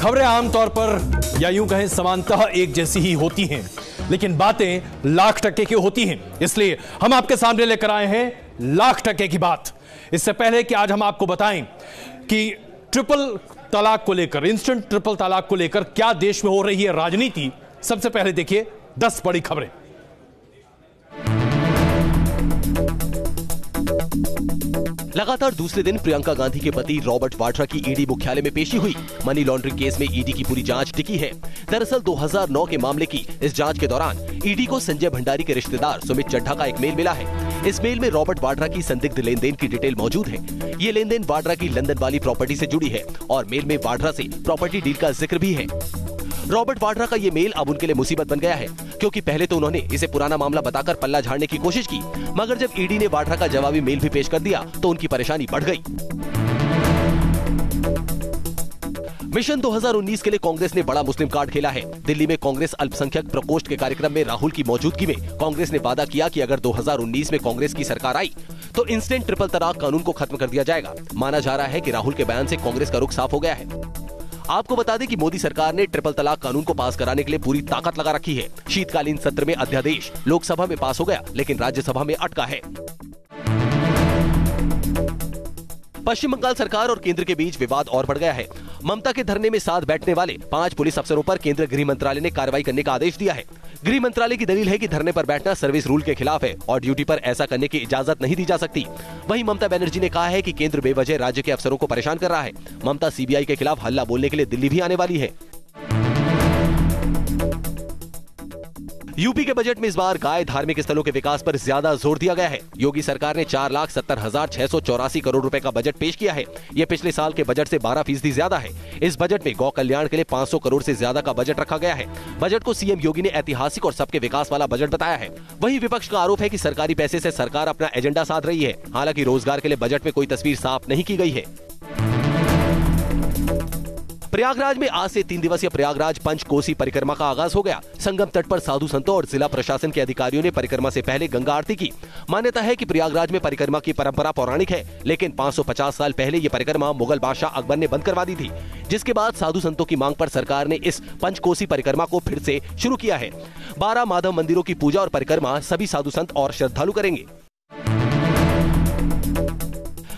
खबरें आमतौर पर या यूं कहें समानतः एक जैसी ही होती हैं, लेकिन बातें लाख टके की होती हैं। इसलिए हम आपके सामने लेकर आए हैं लाख टके की बात। इससे पहले कि आज हम आपको बताएं कि ट्रिपल तलाक को लेकर, इंस्टेंट ट्रिपल तलाक को लेकर क्या देश में हो रही है राजनीति, सबसे पहले देखिए 10 बड़ी खबरें। लगातार दूसरे दिन प्रियंका गांधी के पति रॉबर्ट वाड्रा की ईडी मुख्यालय में पेशी हुई। मनी लॉन्ड्रिंग केस में ईडी की पूरी जांच टिकी है। दरअसल 2009 के मामले की इस जांच के दौरान ईडी को संजय भंडारी के रिश्तेदार सुमित चड्ढा का एक मेल मिला है। इस मेल में रॉबर्ट वाड्रा की संदिग्ध लेन देन की डिटेल मौजूद है। ये लेन देन वाड्रा की लंदन वाली प्रॉपर्टी से जुड़ी है और मेल में वाड्रा से प्रॉपर्टी डील का जिक्र भी है। रॉबर्ट वाड्रा का ये मेल अब उनके लिए मुसीबत बन गया है, क्योंकि पहले तो उन्होंने इसे पुराना मामला बताकर पल्ला झाड़ने की कोशिश की, मगर जब ईडी ने वाड्रा का जवाबी मेल भी पेश कर दिया तो उनकी परेशानी बढ़ गई। मिशन 2019 के लिए कांग्रेस ने बड़ा मुस्लिम कार्ड खेला है। दिल्ली में कांग्रेस अल्पसंख्यक प्रकोष्ठ के कार्यक्रम में राहुल की मौजूदगी में कांग्रेस ने वादा किया कि अगर 2019 में कांग्रेस की सरकार आई तो इंस्टेंट ट्रिपल तलाक कानून को खत्म कर दिया जाएगा। माना जा रहा है कि राहुल के बयान से कांग्रेस का रुख साफ हो गया है। आपको बता दें कि मोदी सरकार ने ट्रिपल तलाक कानून को पास कराने के लिए पूरी ताकत लगा रखी है। शीतकालीन सत्र में अध्यादेश लोकसभा में पास हो गया, लेकिन राज्यसभा में अटका है। पश्चिम बंगाल सरकार और केंद्र के बीच विवाद और बढ़ गया है। ममता के धरने में साथ बैठने वाले 5 पुलिस अफसरों पर केंद्र गृह मंत्रालय ने कार्रवाई करने का आदेश दिया है। गृह मंत्रालय की दलील है कि धरने पर बैठना सर्विस रूल के खिलाफ है और ड्यूटी पर ऐसा करने की इजाजत नहीं दी जा सकती। वहीं ममता बनर्जी ने कहा है कि केंद्र बेवजह राज्य के अफसरों को परेशान कर रहा है। ममता सीबीआई के खिलाफ हल्ला बोलने के लिए दिल्ली भी आने वाली है। यूपी के बजट में इस बार गाय धार्मिक स्थलों के विकास पर ज्यादा जोर दिया गया है। योगी सरकार ने 4,70,684 करोड़ रुपए का बजट पेश किया है। ये पिछले साल के बजट से 12% ज्यादा है। इस बजट में गौ कल्याण के लिए 500 करोड़ से ज्यादा का बजट रखा गया है। बजट को सीएम योगी ने ऐतिहासिक और सबके विकास वाला बजट बताया है। वहीं विपक्ष का आरोप है कि सरकारी पैसे से सरकार अपना एजेंडा साध रही है। हालांकि रोजगार के लिए बजट में कोई तस्वीर साफ नहीं की गई है। प्रयागराज में आज से 3 दिवसीय प्रयागराज पंचकोसी परिक्रमा का आगाज हो गया। संगम तट पर साधु संतों और जिला प्रशासन के अधिकारियों ने परिक्रमा से पहले गंगा आरती की। मान्यता है कि प्रयागराज में परिक्रमा की परंपरा पौराणिक है, लेकिन 550 साल पहले ये परिक्रमा मुगल बादशाह अकबर ने बंद करवा दी थी, जिसके बाद साधु संतों की मांग पर सरकार ने इस पंचकोसी परिक्रमा को फिर से शुरू किया है। 12 माधव मंदिरों की पूजा और परिक्रमा सभी साधु संत और श्रद्धालु करेंगे।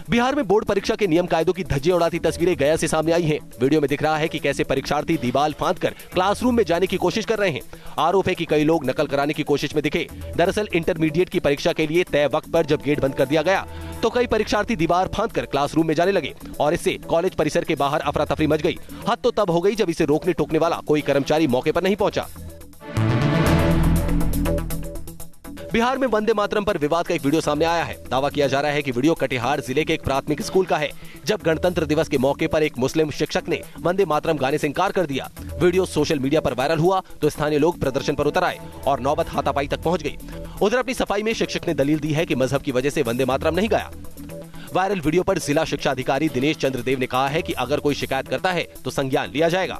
बिहार में बोर्ड परीक्षा के नियम कायदों की धज्जियां उड़ाती तस्वीरें गया से सामने आई हैं। वीडियो में दिख रहा है कि कैसे परीक्षार्थी दीवार फांदकर क्लासरूम में जाने की कोशिश कर रहे हैं। आरोप है कि कई लोग नकल कराने की कोशिश में दिखे। दरअसल इंटरमीडिएट की परीक्षा के लिए तय वक्त पर जब गेट बंद कर दिया गया तो कई परीक्षार्थी दीवार फांदकर क्लासरूम में जाने लगे और इससे कॉलेज परिसर के बाहर अफरा तफरी मच गई। हद तो तब हो गई जब इसे रोकने टोकने वाला कोई कर्मचारी मौके पर नहीं पहुंचा। बिहार में वंदे मातरम पर विवाद का एक वीडियो सामने आया है। दावा किया जा रहा है कि वीडियो कटिहार जिले के एक प्राथमिक स्कूल का है, जब गणतंत्र दिवस के मौके पर एक मुस्लिम शिक्षक ने वंदे मातरम गाने से इंकार कर दिया। वीडियो सोशल मीडिया पर वायरल हुआ तो स्थानीय लोग प्रदर्शन पर उतर आए और नौबत हाथापाई तक पहुंच गई। उधर अपनी सफाई में शिक्षक ने दलील दी है कि मजहब की वजह से वंदे मातरम नहीं गाया। वायरल वीडियो पर जिला शिक्षा अधिकारी दिनेश चंद्र देव ने कहा है कि अगर कोई शिकायत करता है तो संज्ञान लिया जाएगा।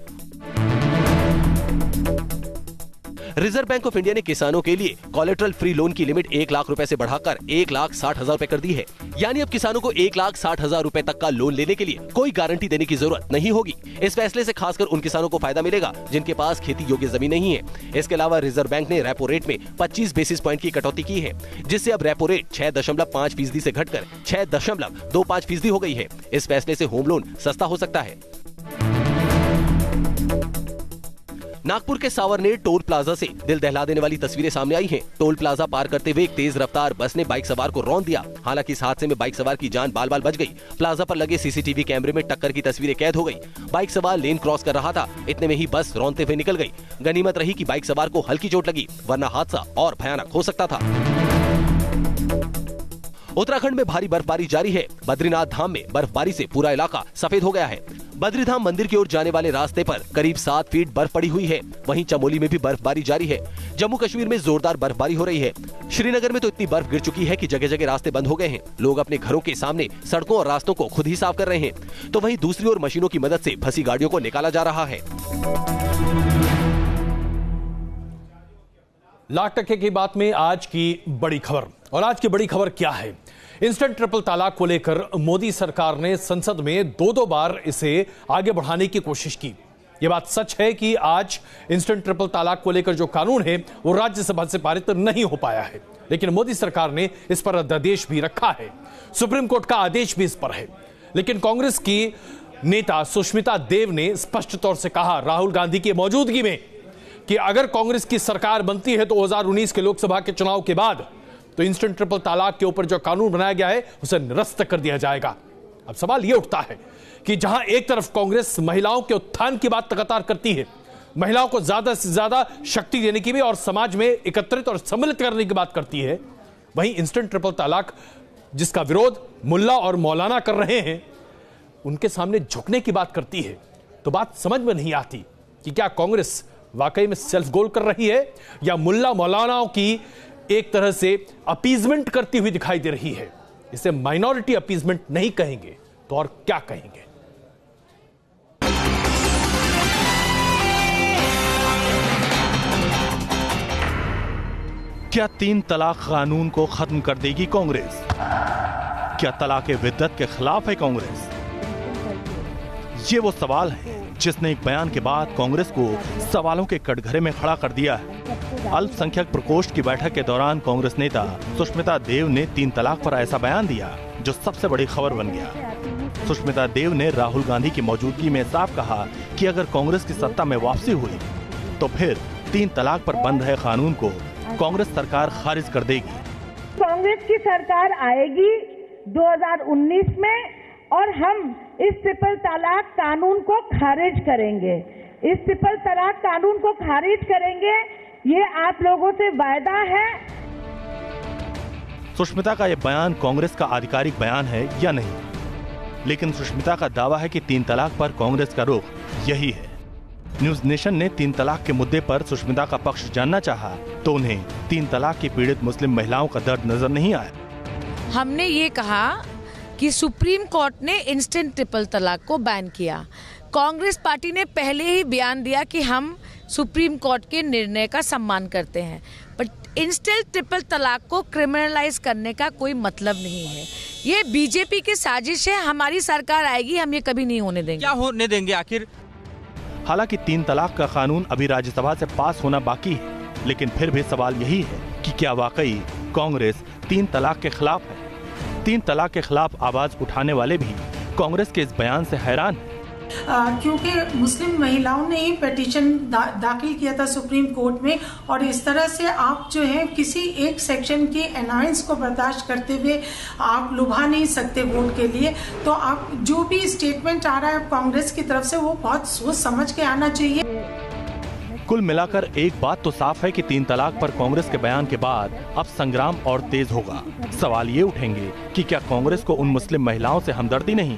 रिजर्व बैंक ऑफ इंडिया ने किसानों के लिए कोलेटरल फ्री लोन की लिमिट 1 लाख रुपए से बढ़ाकर 1,60,000 रुपए कर दी है। यानी अब किसानों को 1,60,000 रुपए तक का लोन लेने के लिए कोई गारंटी देने की जरूरत नहीं होगी। इस फैसले से खासकर उन किसानों को फायदा मिलेगा जिनके पास खेती योग्य जमीन नहीं है। इसके अलावा रिजर्व बैंक ने रेपो रेट में 25 बेसिस पॉइंट की कटौती की है, जिससे अब रेपो रेट 6.5% से घटकर 6.25% हो गई है। इस फैसले से होम लोन सस्ता हो सकता है। नागपुर के सावरनेर टोल प्लाजा से दिल दहला देने वाली तस्वीरें सामने आई हैं। टोल प्लाजा पार करते हुए एक तेज रफ्तार बस ने बाइक सवार को रौंद दिया। हालांकि इस हादसे में बाइक सवार की जान बाल बाल बच गई। प्लाजा पर लगे सीसीटीवी कैमरे में टक्कर की तस्वीरें कैद हो गई। बाइक सवार लेन क्रॉस कर रहा था, इतने में ही बस रौंदते हुए निकल गई। गनीमत रही कि बाइक सवार को हल्की चोट लगी, वरना हादसा और भयानक हो सकता था। उत्तराखंड में भारी बर्फबारी जारी है। बद्रीनाथ धाम में बर्फबारी से पूरा इलाका सफेद हो गया है। बद्रीधाम मंदिर की ओर जाने वाले रास्ते पर करीब 7 फीट बर्फ पड़ी हुई है। वहीं चमोली में भी बर्फबारी जारी है। जम्मू कश्मीर में जोरदार बर्फबारी हो रही है। श्रीनगर में तो इतनी बर्फ गिर चुकी है कि जगह जगह रास्ते बंद हो गए हैं। लोग अपने घरों के सामने सड़कों और रास्तों को खुद ही साफ कर रहे हैं, तो वहीं दूसरी ओर मशीनों की मदद से फंसी गाड़ियों को निकाला जा रहा है। लाख टके की बात में आज की बड़ी खबर, और आज की बड़ी खबर क्या है? इंस्टेंट ट्रिपल तलाक को लेकर मोदी सरकार ने संसद में 2-2 बार इसे आगे बढ़ाने की कोशिश की, यह बात सच है कि आज इंस्टेंट ट्रिपल तलाक को लेकर जो कानून है वो राज्यसभा से पारित नहीं हो पाया है, लेकिन मोदी सरकार ने इस पर अध्यादेश भी रखा है, सुप्रीम कोर्ट का आदेश भी इस पर है। लेकिन कांग्रेस की नेता सुष्मिता देव ने स्पष्ट तौर से कहा राहुल गांधी की मौजूदगी में कि अगर कांग्रेस की सरकार बनती है तो 2019 के लोकसभा के चुनाव के बाद तो इंस्टेंट ट्रिपल तलाक के ऊपर जो कानून बनाया गया है उसे निरस्त कर दिया जाएगा। अब सवाल यह उठता है कि जहां एक तरफ कांग्रेस महिलाओं के उत्थान की बात लगातार करती है, महिलाओं को ज्यादा से ज्यादा शक्ति देने की भी और समाज में एकत्रित और सम्मिलित करने की बात करती है, वहीं इंस्टेंट ट्रिपल तलाक जिसका विरोध मुल्ला और मौलाना कर रहे हैं उनके सामने झुकने की बात करती है। तो बात समझ में नहीं आती कि क्या कांग्रेस वाकई में सेल्फ गोल कर रही है या मुल्ला मौलानाओं की एक तरह से अपीजमेंट करती हुई दिखाई दे रही है। इसे माइनॉरिटी अपीजमेंट नहीं कहेंगे तो और क्या कहेंगे। क्या 3 तलाक कानून को खत्म कर देगी कांग्रेस? क्या तलाक विद्दत के खिलाफ है कांग्रेस? ये वो सवाल है जिसने एक बयान के बाद कांग्रेस को सवालों के कटघरे में खड़ा कर दिया है। अल्पसंख्यक प्रकोष्ठ की बैठक के दौरान कांग्रेस नेता सुष्मिता देव ने 3 तलाक पर ऐसा बयान दिया जो सबसे बड़ी खबर बन गया। सुष्मिता देव ने राहुल गांधी की मौजूदगी में साफ कहा कि अगर कांग्रेस की सत्ता में वापसी हुई तो फिर 3 तलाक पर बन रहे कानून को कांग्रेस सरकार खारिज कर देगी। कांग्रेस की सरकार आएगी 2019 में और हम इस ट्रिपल तलाक कानून को खारिज करेंगे। इस ट्रिपल तलाक कानून को खारिज करेंगे, ये आप लोगों से वायदा है। सुष्मिता का यह बयान कांग्रेस का आधिकारिक बयान है या नहीं, लेकिन सुष्मिता का दावा है कि 3 तलाक पर कांग्रेस का रुख यही है। न्यूज नेशन ने 3 तलाक के मुद्दे पर सुष्मिता का पक्ष जानना चाहा तो उन्हें 3 तलाक की पीड़ित मुस्लिम महिलाओं का दर्द नजर नहीं आया। हमने ये कहा कि सुप्रीम कोर्ट ने इंस्टेंट ट्रिपल तलाक को बैन किया। कांग्रेस पार्टी ने पहले ही बयान दिया कि हम सुप्रीम कोर्ट के निर्णय का सम्मान करते हैं, बट इंस्टेंट ट्रिपल तलाक को क्रिमिनलाइज करने का कोई मतलब नहीं है। ये बीजेपी की साजिश है। हमारी सरकार आएगी, हम ये कभी नहीं होने देंगे। क्या होने देंगे आखिर? हालांकि 3 तलाक का कानून अभी राज्यसभा से पास होना बाकी है, लेकिन फिर भी सवाल यही है कि क्या वाकई कांग्रेस 3 तलाक के खिलाफ है? 3 तलाक के खिलाफ आवाज उठाने वाले भी कांग्रेस के इस बयान से हैरान हैं। क्योंकि मुस्लिम महिलाओं ने ही पिटीशन दाखिल किया था सुप्रीम कोर्ट में, और इस तरह से आप जो है किसी एक सेक्शन के अनाउंस को बर्दाश्त करते हुए आप लुभा नहीं सकते वोट के लिए। तो आप जो भी स्टेटमेंट आ रहा है कांग्रेस की तरफ से वो बहुत सोच समझ के आना चाहिए। कुल मिलाकर एक बात तो साफ है कि 3 तलाक पर कांग्रेस के बयान के बाद अब संग्राम और तेज होगा। सवाल ये उठेंगे कि क्या कांग्रेस को उन मुस्लिम महिलाओं से हमदर्दी नहीं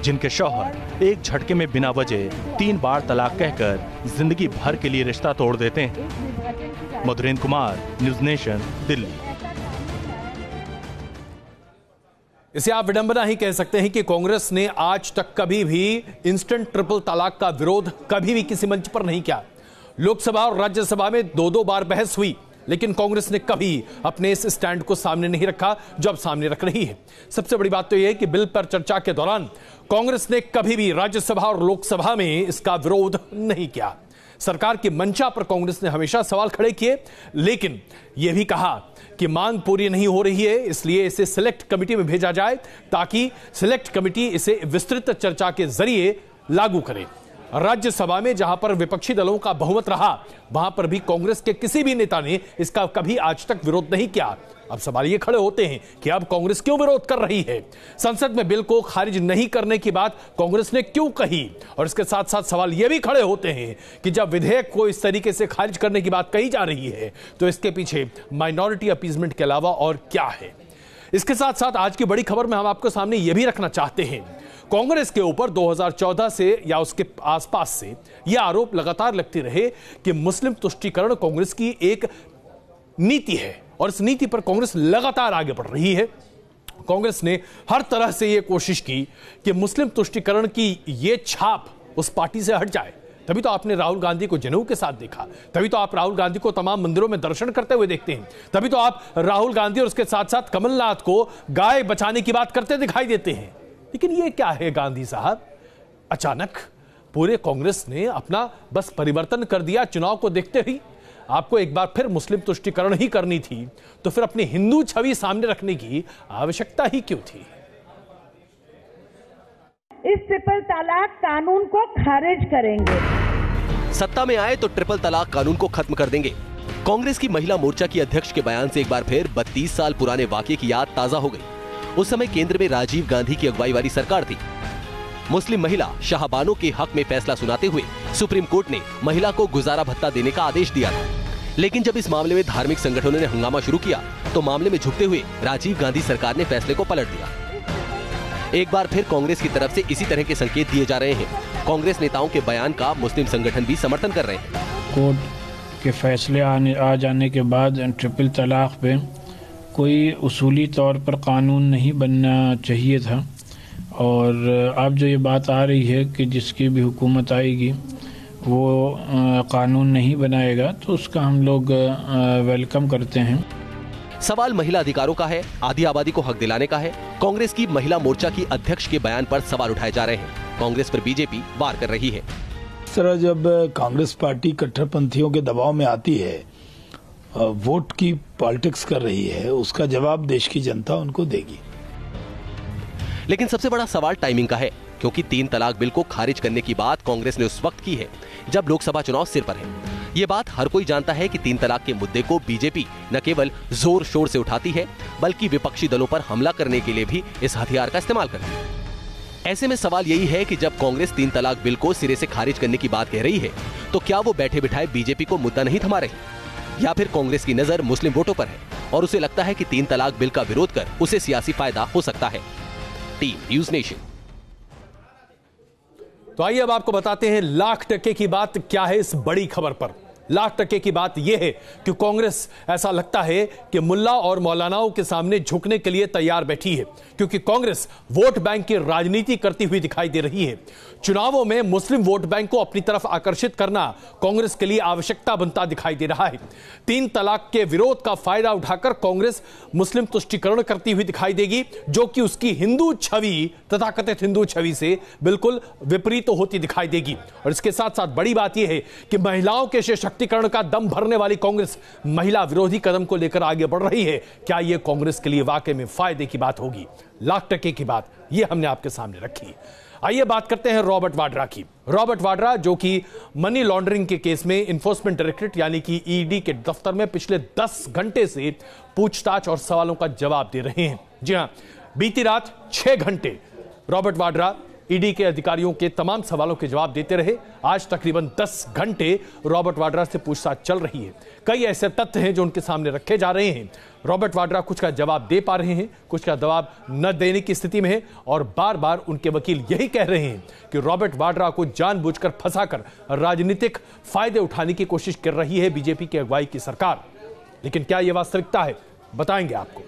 जिनके शौहर एक झटके में बिना वजह 3 बार तलाक कहकर जिंदगी भर के लिए रिश्ता तोड़ देते हैं। Madhurendra Kumar, news nation, Delhi. इसे आप विडंबना ही कह सकते हैं कि कांग्रेस ने आज तक कभी भी इंस्टेंट ट्रिपल तलाक का विरोध कभी भी किसी मंच पर नहीं किया। लोकसभा और राज्यसभा में 2-2 बार बहस हुई, लेकिन कांग्रेस ने कभी अपने इस स्टैंड को सामने नहीं रखा जो अब सामने रख रही है। सबसे बड़ी बात तो यह है कि बिल पर चर्चा के दौरान कांग्रेस ने कभी भी राज्यसभा और लोकसभा में इसका विरोध नहीं किया। सरकार की मंशा पर कांग्रेस ने हमेशा सवाल खड़े किए, लेकिन यह भी कहा कि मांग पूरी नहीं हो रही है, इसलिए इसे सिलेक्ट कमेटी में भेजा जाए ताकि सिलेक्ट कमेटी इसे विस्तृत चर्चा के जरिए लागू करे। राज्यसभा में जहां पर विपक्षी दलों का बहुमत रहा, वहां पर भी कांग्रेस के किसी भी नेता ने इसका कभी आज तक विरोध नहीं किया। अब सवाल ये खड़े होते हैं कि अब कांग्रेस क्यों विरोध कर रही है? संसद में बिल को खारिज नहीं करने की बात कांग्रेस ने क्यों कही? और इसके साथ साथ सवाल ये भी खड़े होते हैं कि जब विधेयक को इस तरीके से खारिज करने की बात कही जा रही है तो इसके पीछे माइनॉरिटी अपीजमेंट के अलावा और क्या है? इसके साथ साथ आज की बड़ी खबर में हम आपको सामने यह भी रखना चाहते हैं, कांग्रेस के ऊपर 2014 से या उसके आसपास से यह आरोप लगातार लगते रहे कि मुस्लिम तुष्टीकरण कांग्रेस की एक नीति है और इस नीति पर कांग्रेस लगातार आगे बढ़ रही है। कांग्रेस ने हर तरह से यह कोशिश की कि मुस्लिम तुष्टीकरण की यह छाप उस पार्टी से हट जाए। तभी तो आपने राहुल गांधी को जनेऊ के साथ देखा, तभी तो आप राहुल गांधी को तमाम मंदिरों में दर्शन करते हुए देखते हैं, तभी तो आप राहुल गांधी और उसके साथ साथ कमलनाथ को गाय बचाने की बात करते दिखाई देते हैं। लेकिन ये क्या है गांधी साहब, अचानक पूरे कांग्रेस ने अपना बस परिवर्तन कर दिया चुनाव को देखते ही? आपको एक बार फिर मुस्लिम तुष्टीकरण ही करनी थी, तो फिर अपनी हिंदू छवि सामने रखने की आवश्यकता ही क्यों थी? इस ट्रिपल तलाक कानून को खारिज करेंगे। सत्ता में आए तो ट्रिपल तलाक कानून को खत्म कर देंगे। कांग्रेस की महिला मोर्चा की अध्यक्ष के बयान से एक बार फिर 32 साल पुराने वाकये की याद ताजा हो गई। उस समय केंद्र में राजीव गांधी की अगुवाई वाली सरकार थी। मुस्लिम महिला शाहबानों के हक में फैसला सुनाते हुए सुप्रीम कोर्ट ने महिला को गुजारा भत्ता देने का आदेश दिया था। लेकिन जब इस मामले में धार्मिक संगठनों ने हंगामा शुरू किया तो मामले में झुकते हुए राजीव गांधी सरकार ने फैसले को पलट दिया। एक बार फिर कांग्रेस की तरफ से इसी तरह के संकेत दिए जा रहे हैं। कांग्रेस नेताओं के बयान का मुस्लिम संगठन भी समर्थन कर रहे हैं। कोर्ट के फैसले आ जाने के बाद ट्रिपल तलाक पे कोई उसूली तौर पर कानून नहीं बनना चाहिए था, और अब जो ये बात आ रही है कि जिसकी भी हुकूमत आएगी वो कानून नहीं बनाएगा, तो उसका हम लोग वेलकम करते हैं। सवाल महिला अधिकारों का है, आधी आबादी को हक दिलाने का है। कांग्रेस की महिला मोर्चा की अध्यक्ष के बयान पर सवाल उठाए जा रहे हैं। कांग्रेस पर बीजेपी वार कर रही है। इस तरह जब कांग्रेस पार्टी कट्टरपंथियों के दबाव में आती है, वोट की पॉलिटिक्स कर रही है, उसका जवाब देश की जनता उनको देगी। लेकिन सबसे बड़ा सवाल टाइमिंग का है, क्योंकि 3 तलाक बिल को खारिज करने की बात कांग्रेस ने उस वक्त की है जब लोकसभा चुनाव सिर पर है। ये बात हर कोई जानता है कि 3 तलाक के मुद्दे को बीजेपी न केवल जोर शोर से उठाती है, बल्कि विपक्षी दलों पर हमला करने के लिए भी इस हथियार का इस्तेमाल करती है। ऐसे में सवाल यही है कि जब कांग्रेस 3 तलाक बिल को सिरे से खारिज करने की बात कह रही है, तो क्या वो बैठे बिठाए बीजेपी को मुद्दा नहीं थमा रही, या फिर कांग्रेस की नजर मुस्लिम वोटों पर है और उसे लगता है कि 3 तलाक बिल का विरोध कर उसे सियासी फायदा हो सकता है। Team news nation. तो आइए अब आपको बताते हैं लाख टके की बात क्या है इस बड़ी खबर पर। लाख टके की बात यह है कि कांग्रेस ऐसा लगता है कि मुल्ला और मौलानाओं के सामने झुकने के लिए तैयार बैठी है, क्योंकि कांग्रेस वोट बैंक की राजनीति करती हुई दिखाई दे रही है। चुनावों में मुस्लिम वोट बैंक को अपनी तरफ आकर्षित करना कांग्रेस के लिए आवश्यकता बनता दिखाई दे रहा है। 3 तलाक के विरोध का फायदा उठाकर कांग्रेस मुस्लिम तुष्टीकरण करती हुई दिखाई देगी, जो कि उसकी हिंदू छवि, तथाकथित हिंदू छवि से बिल्कुल विपरीत होती दिखाई देगी। और इसके साथ साथ बड़ी बात यह है कि महिलाओं के सशक्तिकरण का दम भरने वाली कांग्रेस महिला विरोधी कदम को लेकर आगे बढ़ रही है। क्या यह कांग्रेस के लिए वाकई में फायदे की बात होगी? लाख टके की बात यह हमने आपके सामने रखी। आइए बात करते हैं रॉबर्ट वाड्रा की। रॉबर्ट वाड्रा जो कि मनी लॉन्ड्रिंग के केस में इन्फोर्समेंट डायरेक्टरेट यानी कि ईडी के दफ्तर में पिछले 10 घंटे से पूछताछ और सवालों का जवाब दे रहे हैं। जी हां, बीती रात 6 घंटे रॉबर्ट वाड्रा ईडी के अधिकारियों के तमाम सवालों के जवाब देते रहे। आज तकरीबन 10 घंटे रॉबर्ट वाड्रा से पूछताछ चल रही है। कई ऐसे तथ्य हैं जो उनके सामने रखे जा रहे हैं। रॉबर्ट वाड्रा कुछ का जवाब दे पा रहे हैं, कुछ का जवाब न देने की स्थिति में है, और बार बार उनके वकील यही कह रहे हैं कि रॉबर्ट वाड्रा को जानबूझकर फंसाकर राजनीतिक फायदे उठाने की कोशिश कर रही है बीजेपी की अगुवाई की सरकार। लेकिन क्या यह वास्तविकता है, बताएंगे आपको।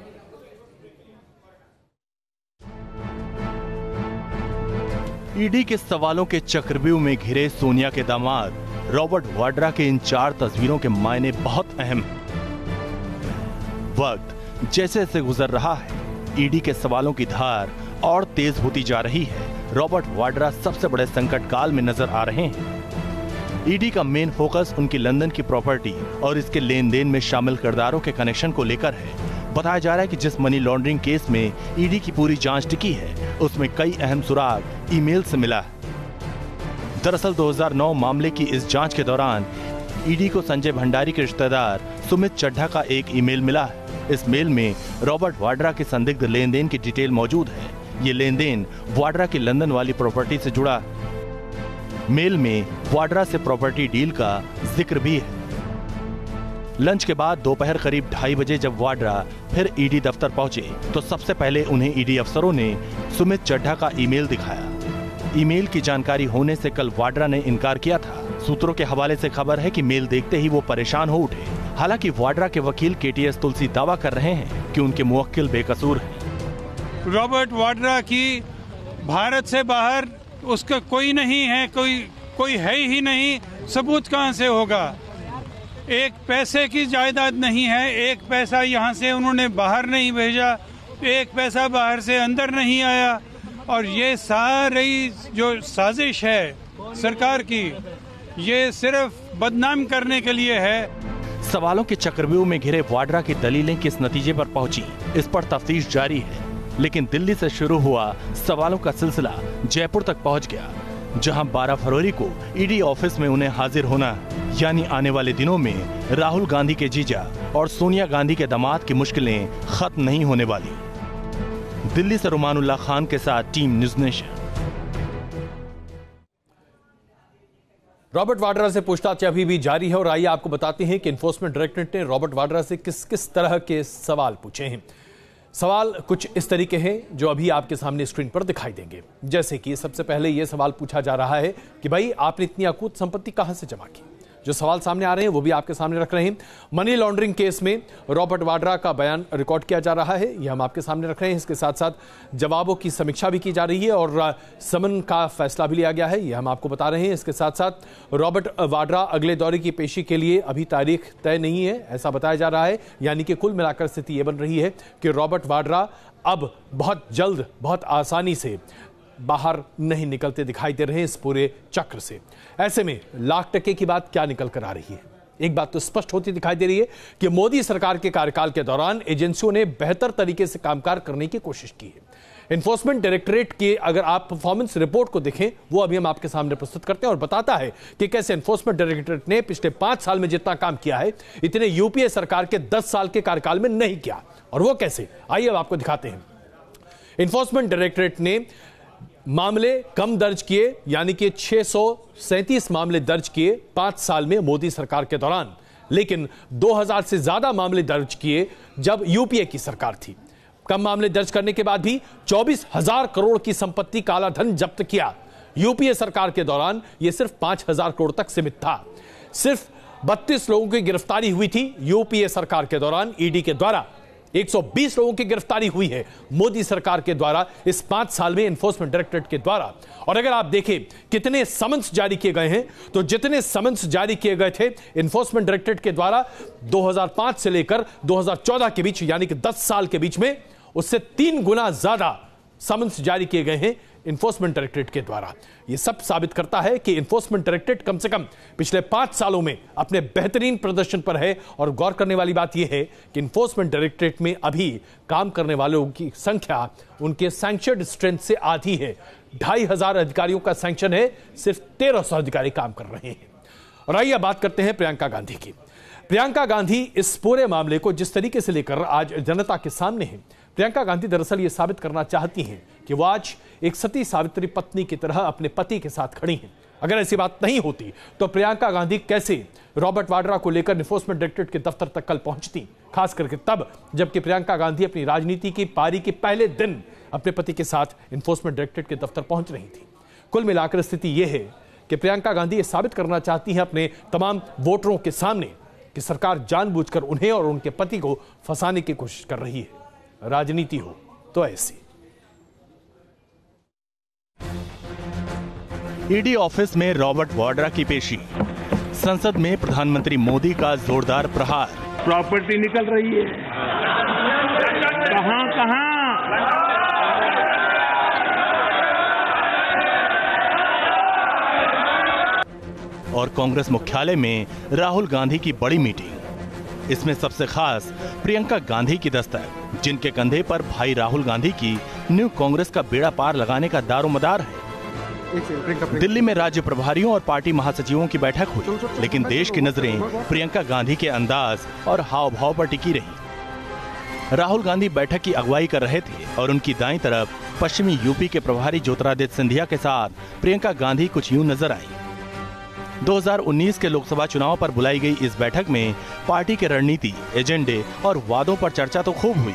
ईडी के सवालों के चक्रव्यूह में घिरे सोनिया के दामाद रॉबर्ट वाड्रा के इन 4 तस्वीरों के मायने बहुत अहम हैं। वक्त जैसे जैसे गुजर रहा है, ईडी के सवालों की धार और तेज होती जा रही है। रॉबर्ट वाड्रा सबसे बड़े संकट काल में नजर आ रहे हैं। ईडी का मेन फोकस उनकी लंदन की प्रॉपर्टी और इसके लेन देन में शामिल किरदारों के कनेक्शन को लेकर है। बताया जा रहा है कि जिस मनी लॉन्ड्रिंग केस में ईडी की पूरी जांच टिकी है, उसमें कई अहम सुराग ईमेल से मिला है। दरअसल 2009 मामले की इस जांच के दौरान ईडी को संजय भंडारी के रिश्तेदार सुमित चड्ढा का एक ईमेल मिला है। इस मेल में रॉबर्ट वाड्रा के संदिग्ध लेन देन की डिटेल मौजूद है। ये लेन देन वाड्रा की लंदन वाली प्रॉपर्टी से जुड़ा है। मेल में वाड्रा से प्रॉपर्टी डील का जिक्र भी है। लंच के बाद दोपहर करीब 2:30 बजे जब वाड्रा फिर ईडी दफ्तर पहुंचे तो सबसे पहले उन्हें ईडी अफसरों ने सुमित चड्ढा का ईमेल दिखाया। ईमेल की जानकारी होने से कल वाड्रा ने इनकार किया था। सूत्रों के हवाले से खबर है कि मेल देखते ही वो परेशान हो उठे। हालांकि वाड्रा के वकील केटीएस तुलसी दावा कर रहे हैं कि उनके मुवक्किल बेकसूर हैं। रॉबर्ट वाड्रा की भारत से बाहर उसका कोई नहीं है, कोई है ही नहीं। सबूत कहां से होगा? एक पैसे की जायदाद नहीं है, एक पैसा यहाँ से उन्होंने बाहर नहीं भेजा, एक पैसा बाहर से अंदर नहीं आया। और ये सारी जो साजिश है सरकार की, ये सिर्फ बदनाम करने के लिए है। सवालों के चक्रव्यूह में घिरे वाड्रा की दलीलें किस नतीजे पर पहुंची, इस पर तफ्तीश जारी है। लेकिन दिल्ली से शुरू हुआ सवालों का सिलसिला जयपुर तक पहुंच गया, जहां 12 फरवरी को ईडी ऑफिस में उन्हें हाजिर होना, यानी आने वाले दिनों में राहुल गांधी के जीजा और सोनिया गांधी के दामाद की मुश्किलें खत्म नहीं होने वाली। दिल्ली से रुमानुल्लाह खान के साथ team news nation. Robert Vadra से पूछताछ अभी भी जारी है और आइए आपको बताते हैं कि एनफोर्समेंट डायरेक्टरेट ने रॉबर्ट वाड्रा से किस किस तरह के सवाल पूछे हैं। सवाल कुछ इस तरीके हैं जो अभी आपके सामने स्क्रीन पर दिखाई देंगे। जैसे कि सबसे पहले यह सवाल पूछा जा रहा है कि भाई आपने इतनी अकूत संपत्ति कहां से जमा की। जो सवाल सामने आ रहे हैं वो भी आपके सामने रख रहे हैं। मनी लॉन्ड्रिंग केस में रॉबर्ट वाड्रा का बयान रिकॉर्ड किया जा रहा है, यह हम आपके सामने रख रहे हैं। इसके साथ साथ जवाबों की समीक्षा भी की जा रही है और समन का फैसला भी लिया गया है, यह हम आपको बता रहे हैं। इसके साथ साथ रॉबर्ट वाड्रा अगले दौरे की पेशी के लिए अभी तारीख तय नहीं है, ऐसा बताया जा रहा है। यानी कि कुल मिलाकर स्थिति यह बन रही है कि रॉबर्ट वाड्रा अब बहुत जल्द, बहुत आसानी से बाहर नहीं निकलते दिखाई दे रहे हैं इस पूरे चक्र से। ऐसे में लाख टके की बात क्या निकल कर आ रही है? एक बात तो स्पष्ट होती दिखाई दे रही है कि मोदी सरकार के कार्यकाल के दौरान एजेंसियों ने बेहतर तरीके से कामकाज करने की कोशिश की है। एनफोर्समेंट डायरेक्टरेट की अगर आप परफॉर्मेंस रिपोर्ट को देखें, वो अभी हम आपके सामने प्रस्तुत करते हैं और बताता है कि कैसे एनफोर्समेंट डायरेक्टरेट ने पिछले 5 साल में जितना काम किया है, इतने यूपीए सरकार के 10 साल के कार्यकाल में नहीं किया। और वो कैसे, आइए अब आपको दिखाते हैं। एनफोर्समेंट डायरेक्टरेट ने मामले कम दर्ज किए, यानी कि 637 मामले दर्ज किए 5 साल में मोदी सरकार के दौरान, लेकिन 2000 से ज्यादा मामले दर्ज किए जब यूपीए की सरकार थी। कम मामले दर्ज करने के बाद भी 24,000 करोड़ की संपत्ति काला धन जब्त किया। यूपीए सरकार के दौरान यह सिर्फ 5,000 करोड़ तक सीमित था। सिर्फ 32 लोगों की गिरफ्तारी हुई थी यूपीए सरकार के दौरान ईडी के द्वारा। 120 लोगों की गिरफ्तारी हुई है मोदी सरकार के द्वारा इस 5 साल में एनफोर्समेंट डायरेक्टरेट के द्वारा। और अगर आप देखें कितने समन्स जारी किए गए हैं, तो जितने समन्स जारी किए गए थे एनफोर्समेंट डायरेक्टरेट के द्वारा 2005 से लेकर 2014 के बीच, यानी कि 10 साल के बीच में, उससे 3 गुना ज्यादा समन्स जारी किए गए हैं एनफोर्समेंट डायरेक्टरेट के द्वारा। यह सब साबित करता है कि एनफोर्समेंट डायरेक्टरेट कम से कम पिछले 5 सालों में अपने बेहतरीन प्रदर्शन पर है। और गौर करने वाली बात यह है कि एनफोर्समेंट डायरेक्टरेट में अभी काम करने वालों की संख्या उनके सैंक्शनड स्ट्रेंथ से आधी है। 2,500 अधिकारियों का सैंक्शन है, सिर्फ 1,300 अधिकारी काम कर रहे हैं। और आइए बात करते हैं प्रियंका गांधी की। प्रियंका गांधी इस पूरे मामले को जिस तरीके से लेकर आज जनता के सामने है, प्रियंका गांधी दरअसल यह साबित करना चाहती हैं कि वो आज एक सती सावित्री पत्नी की तरह अपने पति के साथ खड़ी हैं। अगर ऐसी बात नहीं होती तो प्रियंका गांधी कैसे रॉबर्ट वाड्रा को लेकर एनफोर्समेंट डायरेक्टरेट के दफ्तर तक कल पहुंचती, खास करके तब जबकि प्रियंका गांधी अपनी राजनीति की पारी के पहले दिन अपने पति के साथ एनफोर्समेंट डायरेक्टरेट के दफ्तर पहुंच रही थी। कुल मिलाकर स्थिति यह है कि प्रियंका गांधी यह साबित करना चाहती है अपने तमाम वोटरों के सामने कि सरकार जानबूझकर उन्हें और उनके पति को फंसाने की कोशिश कर रही है। राजनीति हो तो ऐसी। ईडी ऑफिस में रॉबर्ट वाड्रा की पेशी, संसद में प्रधानमंत्री मोदी का जोरदार प्रहार। प्रॉपर्टी निकल रही है, कहां कहां। और कांग्रेस मुख्यालय में राहुल गांधी की बड़ी मीटिंग। इसमें सबसे खास प्रियंका गांधी की दस्तक, जिनके कंधे पर भाई राहुल गांधी की न्यू कांग्रेस का बेड़ा पार लगाने का दारोमदार है। दिल्ली में राज्य प्रभारियों और पार्टी महासचिवों की बैठक हुई, लेकिन देश की नजरें प्रियंका गांधी के अंदाज और हाव भाव पर टिकी रही। राहुल गांधी बैठक की अगुवाई कर रहे थे और उनकी दाईं तरफ पश्चिमी यूपी के प्रभारी ज्योतिरादित्य सिंधिया के साथ प्रियंका गांधी कुछ यूं नजर आई। 2019 के लोकसभा चुनाव पर बुलाई गई इस बैठक में पार्टी के रणनीति, एजेंडे और वादों पर चर्चा तो खूब हुई,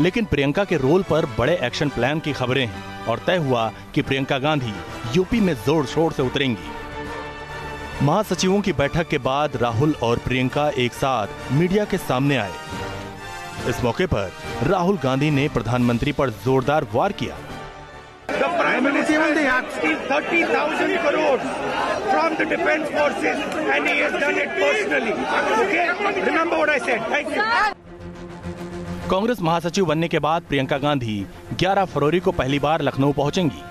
लेकिन प्रियंका के रोल पर बड़े एक्शन प्लान की खबरें हैं और तय हुआ कि प्रियंका गांधी यूपी में जोर शोर से उतरेंगी। महासचिवों की बैठक के बाद राहुल और प्रियंका एक साथ मीडिया के सामने आए। इस मौके पर राहुल गांधी ने प्रधानमंत्री पर जोरदार वार किया। The Prime Minister has asked 30,000 crores from the defense forces and he has done it personally. Okay? Remember what I said. Thank you. Congress महासचिव बनने के बाद प्रियंका गांधी 11 फरवरी को पहली बार लखनऊ पहुंचेंगी।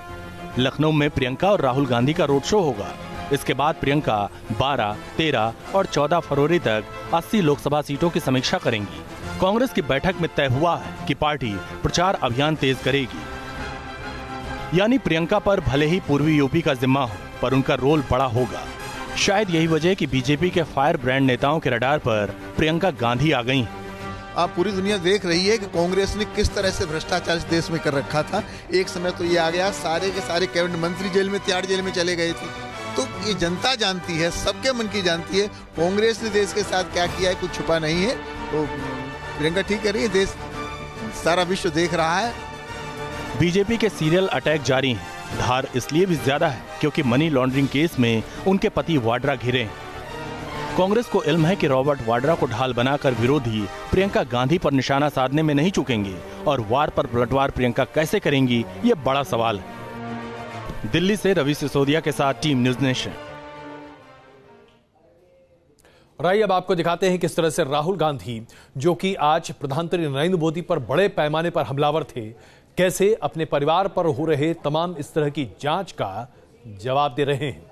लखनऊ में प्रियंका और राहुल गांधी का रोड शो होगा। इसके बाद प्रियंका 12, 13 और 14 फरवरी तक 80 लोकसभा सीटों की समीक्षा करेंगी। कांग्रेस की बैठक में तय हुआ है कि पार्टी प्रचार अभियान तेज करेगी। यानी प्रियंका पर भले ही पूर्वी यूपी का जिम्मा हो, पर उनका रोल बड़ा होगा। शायद यही वजह कि बीजेपी के फायर ब्रांड नेताओं के रडार पर प्रियंका गांधी आ गई। आप पूरी दुनिया देख रही है कि कांग्रेस ने किस तरह से भ्रष्टाचार इस देश में कर रखा था। एक समय तो ये आ गया, सारे के सारे कैबिनेट मंत्री जेल में, तिहाड़ जेल में चले गए थे। तो ये जनता जानती है, सबके मन की जानती है कांग्रेस ने देश के साथ क्या किया है, कुछ छुपा नहीं है। तो प्रियंका ठीक कर रही है, देश सारा विश्व देख रहा है। बीजेपी के सीरियल अटैक जारी हैं। धार इसलिए भी ज्यादा है क्योंकि मनी लॉन्ड्रिंग केस में उनके पति वाड्रा घिरे हैं। कांग्रेस को इल्म है कि रॉबर्ट वाड्रा को ढाल बनाकर विरोधी प्रियंका गांधी पर निशाना साधने में नहीं चूकेंगे और वार पर पलटवार प्रियंका कैसे करेंगी, ये बड़ा सवाल है। दिल्ली से रवि सिसोदिया के साथ टीम न्यूज नेशन। और आइए अब आपको दिखाते हैं किस तरह से राहुल गांधी, जो कि आज प्रधानमंत्री नरेंद्र मोदी पर बड़े पैमाने पर हमलावर थे, कैसे अपने परिवार पर हो रहे तमाम इस तरह की जांच का जवाब दे रहे हैं।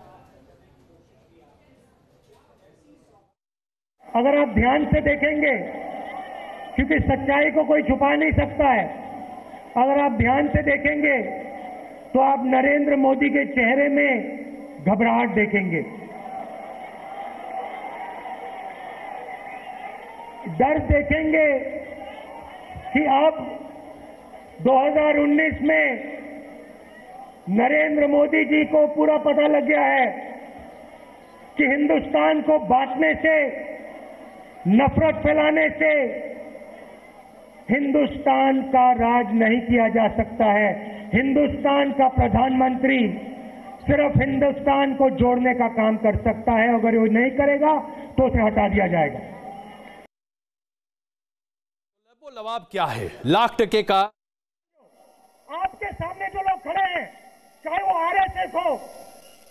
अगर आप ध्यान से देखेंगे, क्योंकि सच्चाई को कोई छुपा नहीं सकता है, अगर आप ध्यान से देखेंगे तो आप नरेंद्र मोदी के चेहरे में घबराहट देखेंगे, डर देखेंगे कि अब 2019 में नरेंद्र मोदी जी को पूरा पता लग गया है कि हिंदुस्तान को बांटने से, नफरत फैलाने से हिंदुस्तान का राज नहीं किया जा सकता है। हिंदुस्तान का प्रधानमंत्री सिर्फ हिंदुस्तान को जोड़ने का काम कर सकता है। अगर वो नहीं करेगा तो उसे हटा दिया जाएगा। लवाब क्या है? लाख टके का आपके सामने जो लोग खड़े हैं, चाहे वो आरएसएस हो,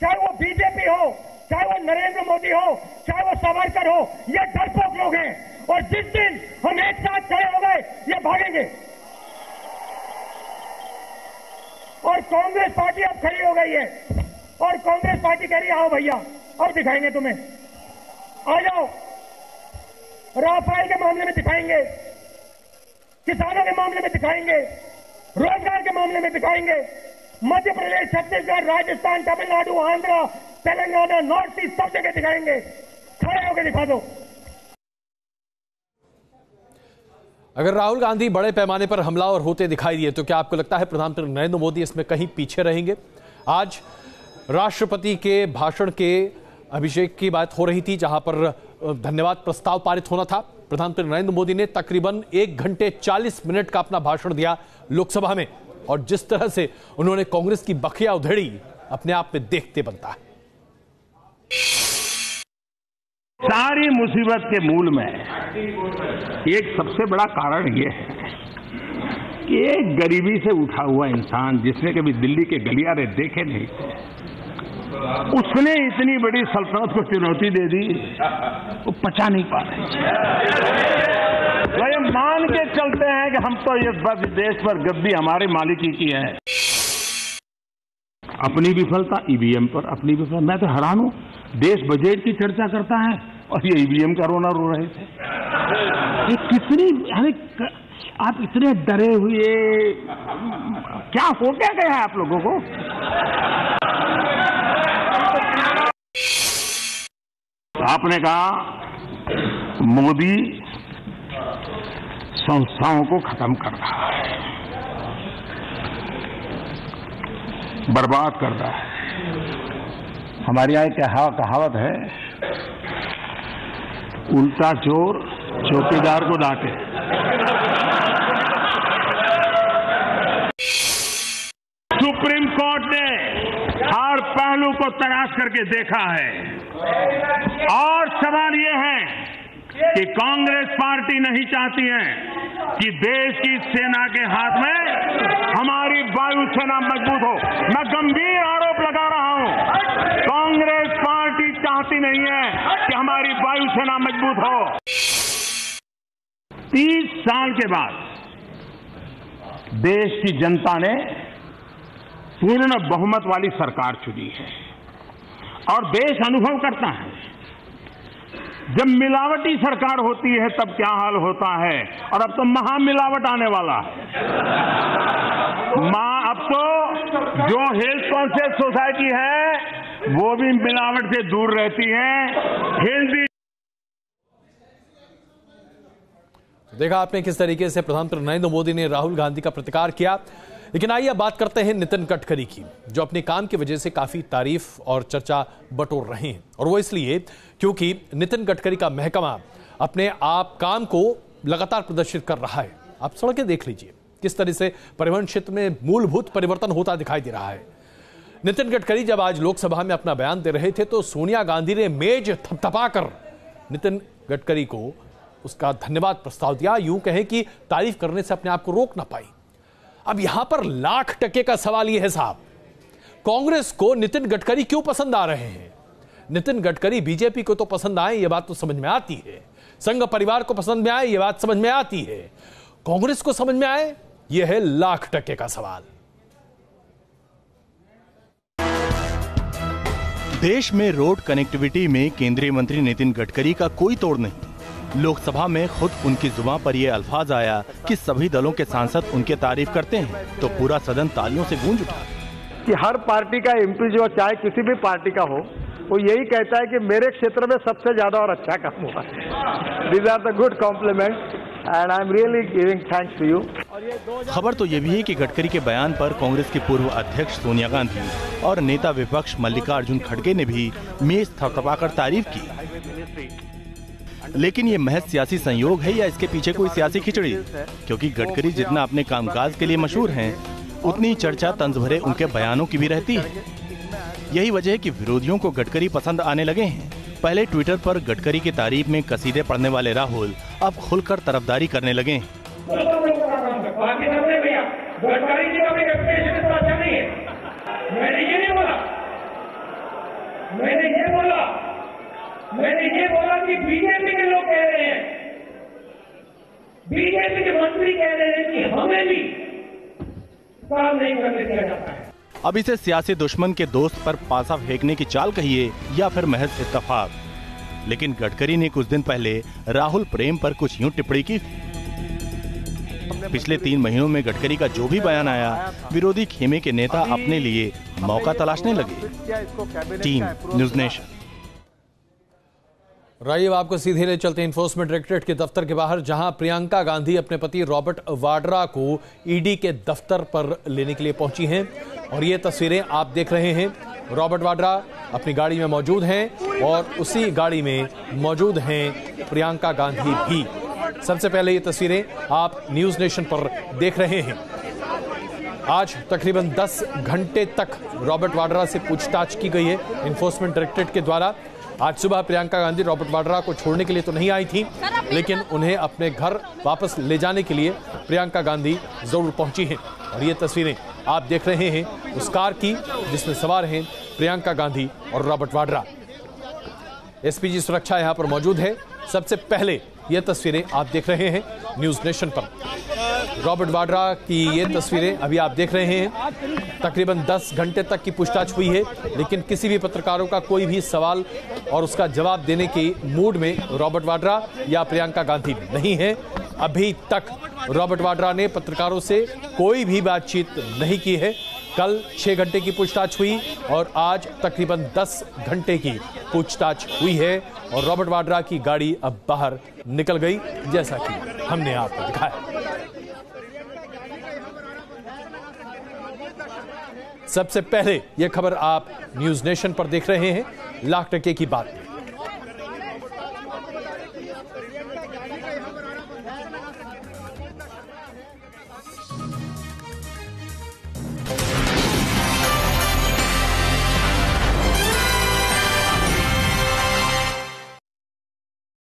चाहे वो बीजेपी हो, चाहे वो नरेंद्र मोदी हो, चाहे वो सावरकर हो, ये डरपोक लोग हैं। और जिस दिन हम एक साथ खड़े हो गए, ये भागेंगे। और कांग्रेस पार्टी अब खड़ी हो गई है और कांग्रेस पार्टी कह रही है, आओ भैया अब दिखाएंगे तुम्हें, आ जाओ। राफेल के मामले में दिखाएंगे, किसानों के मामले में दिखाएंगे, रोजगार के मामले में दिखाएंगे, मध्य प्रदेश, छत्तीसगढ़, राजस्थान, तमिलनाडु, आंध्र, तेलंगाना, नॉर्थ ईस्ट, सब जगह दिखाएंगे। खड़े होकर दिखा दो। अगर राहुल गांधी बड़े पैमाने पर हमलावर होते दिखाई दिए तो क्या आपको लगता है प्रधानमंत्री नरेंद्र मोदी इसमें कहीं पीछे रहेंगे? आज राष्ट्रपति के भाषण के अभिषेक की बात हो रही थी, जहां पर धन्यवाद प्रस्ताव पारित होना था। प्रधानमंत्री नरेंद्र मोदी ने तकरीबन 1 घंटे 40 मिनट का अपना भाषण दिया लोकसभा में, और जिस तरह से उन्होंने कांग्रेस की बखिया उधेड़ी, अपने आप में देखते बनता है। सारी मुसीबत के मूल में एक सबसे बड़ा कारण यह है कि एक गरीबी से उठा हुआ इंसान, जिसने कभी दिल्ली के गलियारे देखे नहीं थे, उसने इतनी बड़ी सल्तनत को चुनौती दे दी, वो पचा नहीं पा रहे। वो ये मान के चलते हैं कि हम तो इस देश पर गद्दी हमारे मालिकी की है। अपनी विफलता ईवीएम पर, अपनी विफलता। मैं तो हैरान हूं, देश बजट की चर्चा करता है और ये ईवीएम का रोना रो रहे थे। ये कितनी, यानी आप इतने डरे हुए, क्या हो क्या गया है आप लोगों को? आपने कहा मोदी संस्थाओं को खत्म कर रहा है, बर्बाद कर रहा है। हमारे यहाँ एक कहावत है, उल्टा चोर चौकीदार को डांटे। सुप्रीम कोर्ट ने हर पहलू को तलाश करके देखा है और सवाल ये है कि कांग्रेस पार्टी नहीं चाहती है कि देश की सेना के हाथ में हमारी वायुसेना मजबूत हो। मैं गंभीर आरोप लगा रहा हूं, कांग्रेस पार्टी चाहती नहीं है कि हमारी वायुसेना मजबूत हो। 30 साल के बाद देश की जनता ने पूर्ण बहुमत वाली सरकार चुनी है और देश अनुभव करता है जब मिलावटी सरकार होती है तब क्या हाल होता है। और अब तो महामिलावट आने वाला है। अब तो जो हेल्थ कॉन्शियस सोसाइटी है वो भी मिलावट से दूर रहती है। हेल्दी देखा आपने किस तरीके से प्रधानमंत्री नरेंद्र मोदी ने राहुल गांधी का प्रतिकार किया। लेकिन आइए बात करते हैं नितिन गडकरी की, जो अपने काम की वजह से काफी तारीफ और चर्चा बटोर रहे हैं। और वो इसलिए क्योंकि नितिन गडकरी का महकमा अपने आप काम को लगातार प्रदर्शित कर रहा है। आप सड़कें देख लीजिए किस तरह से परिवहन क्षेत्र में मूलभूत परिवर्तन होता दिखाई दे रहा है। नितिन गडकरी जब आज लोकसभा में अपना बयान दे रहे थे तो सोनिया गांधी ने मेज थपथपाकर नितिन गडकरी को उसका धन्यवाद प्रस्ताव दिया। यूं कहें कि तारीफ करने से अपने आप को रोक ना पाई। अब यहां पर लाख टके का सवाल यह है साहब, कांग्रेस को नितिन गडकरी क्यों पसंद आ रहे हैं? नितिन गडकरी बीजेपी को तो पसंद आए, यह बात तो समझ में आती है। संघ परिवार को पसंद में आए, यह बात समझ में आती है। कांग्रेस को समझ में आए, यह है लाख टके का सवाल। देश में रोड कनेक्टिविटी में केंद्रीय मंत्री नितिन गडकरी का कोई तोड़ नहीं। लोकसभा में खुद उनकी जुबान पर यह अल्फाज आया कि सभी दलों के सांसद उनके तारीफ करते हैं तो पूरा सदन तालियों से गूंज उठा। कि हर पार्टी का एमपी जो चाहे किसी भी पार्टी का हो, वो यही कहता है कि मेरे क्षेत्र में सबसे ज्यादा और अच्छा काम हुआ है। These are the good compliments and I'm really giving thanks to you. खबर तो ये भी है कि गडकरी के बयान पर कांग्रेस की पूर्व अध्यक्ष सोनिया गांधी और नेता विपक्ष मल्लिकार्जुन खड़गे ने भी मेज थपथपाकर तारीफ की। लेकिन ये महज सियासी संयोग है या इसके पीछे कोई सियासी खिचड़ी? क्योंकि गडकरी जितना अपने कामकाज के लिए मशहूर हैं, उतनी चर्चा तंज भरे उनके बयानों की भी रहती है। यही वजह है कि विरोधियों को गडकरी पसंद आने लगे हैं। पहले ट्विटर पर गडकरी की तारीफ में कसीदे पढ़ने वाले राहुल अब खुलकर तरफदारी करने लगे हैं। मैंने ये बोला कि बीजेपी के लोग कह रहे हैं, बीजेपी के मंत्री कह रहे हैं कि हमें भी काम नहीं करने दिया जाता है। अब इसे सियासी दुश्मन के दोस्त पर पासा फेंकने की चाल कहिए या फिर महज इत्तेफाक। लेकिन गडकरी ने कुछ दिन पहले राहुल प्रेम पर कुछ यूं टिप्पणी की। पिछले 3 महीनों में गडकरी का जो भी बयान आया, विरोधी खेमे के नेता अपने लिए मौका तलाशने लगे। Team news nation. राइए आपको सीधे ले चलते हैं इन्फोर्समेंट डायरेक्टरेट के दफ्तर के बाहर, जहां प्रियंका गांधी अपने पति रॉबर्ट वाड्रा को ईडी के दफ्तर पर लेने के लिए पहुंची हैं। और ये तस्वीरें आप देख रहे हैं। रॉबर्ट वाड्रा अपनी गाड़ी में मौजूद हैं और उसी गाड़ी में मौजूद हैं प्रियंका गांधी भी। सबसे पहले ये तस्वीरें आप न्यूज़ नेशन पर देख रहे हैं। आज तकरीबन 10 घंटे तक रॉबर्ट वाड्रा से पूछताछ की गई है इन्फोर्समेंट डायरेक्टरेट के द्वारा। आज सुबह प्रियंका गांधी रॉबर्ट वाड्रा को छोड़ने के लिए तो नहीं आई थी, लेकिन उन्हें अपने घर वापस ले जाने के लिए प्रियंका गांधी जरूर पहुंची हैं। और ये तस्वीरें आप देख रहे हैं उस कार की जिसमें सवार हैं प्रियंका गांधी और रॉबर्ट वाड्रा। एसपीजी सुरक्षा यहां पर मौजूद है। सबसे पहले ये तस्वीरें आप देख रहे हैं न्यूज़ नेशन पर। रॉबर्ट वाड्रा की ये तस्वीरें अभी आप देख रहे हैं। तकरीबन 10 घंटे तक की पूछताछ हुई है, लेकिन किसी भी पत्रकारों का कोई भी सवाल और उसका जवाब देने के मूड में रॉबर्ट वाड्रा या प्रियंका गांधी नहीं है। अभी तक रॉबर्ट वाड्रा ने पत्रकारों से कोई भी बातचीत नहीं की है। कल 6 घंटे की पूछताछ हुई और आज तकरीबन 10 घंटे की पूछताछ हुई है और रॉबर्ट वाड्रा की गाड़ी अब बाहर निकल गई, जैसा कि हमने आपको दिखाया। सबसे पहले यह खबर आप न्यूज़ नेशन पर देख रहे हैं। लाख टके की बात